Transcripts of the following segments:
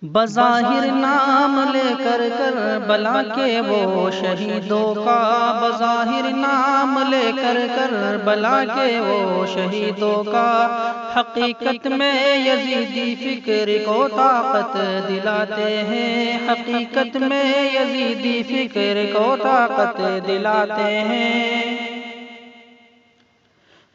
بظاہر نام لے کر کربلا کے وہ شہیدوں کا، بظاہر نام لے کر کربلا کے وہ شہیدوں کا، حقیقت میں یزیدی فکر کو طاقت دلاتے ہیں، حقیقت میں یزیدی فکر کو طاقت دلاتے ہیں۔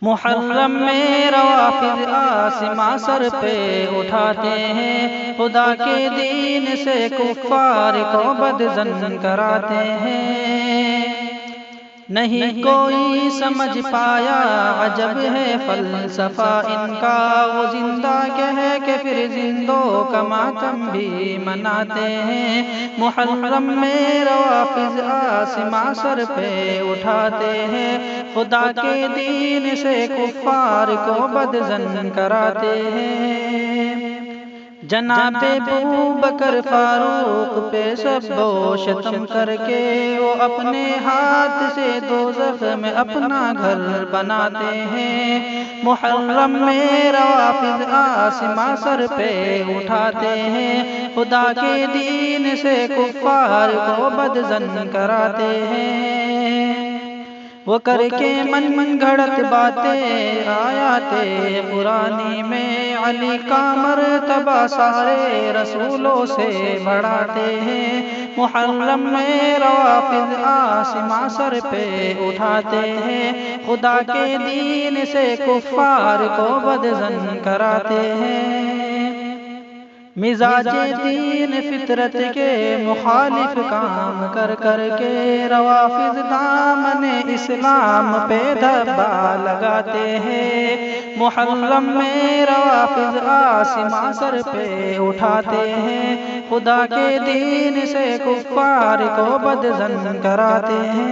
محرم میں روافض آسماں سر پہ اٹھاتے ہیں، خدا کے دین سے کفار کو بدظن کراتے ہیں۔ نہیں کوئی سمجھ پایا عجب ہے فلسفہ ان کا، وہ زندہ کہہ کے پھر زندوں کا ماتم بھی مناتے ہیں۔ محرم میں روافض آسماں سر پہ اٹھاتے ہیں، خدا کے دین سے کفار کو بدظن کراتے ہیں۔ جناب ابوبکر فاروق پہ سب و شتم کر کے وہ اپنے ہاتھ سے دوزخ میں اپنا گھر بناتے ہیں۔ محرم میں روافض آسماں سر پہ اٹھاتے ہیں، خدا کے دین سے کفار کو بدظن کراتے ہیں۔ وہ کر کے من گھڑت باتیں آیات قرآنی میں علی کا مرتبہ سارے رسولوں سے بڑھاتے ہیں۔ محرم میں روافض آسماں سر پہ اٹھاتے ہیں، خدا کے دین سے کفار کو بدظن کراتے ہیں۔ مزاج دین فطرت کے مخالف کام کر کے روافض دامن اسلام پہ دھبا لگاتے ہیں۔ محرم میں روافض آسماں سر پہ اٹھاتے ہیں، خدا کے دین سے کفار کو بدظن کراتے ہیں۔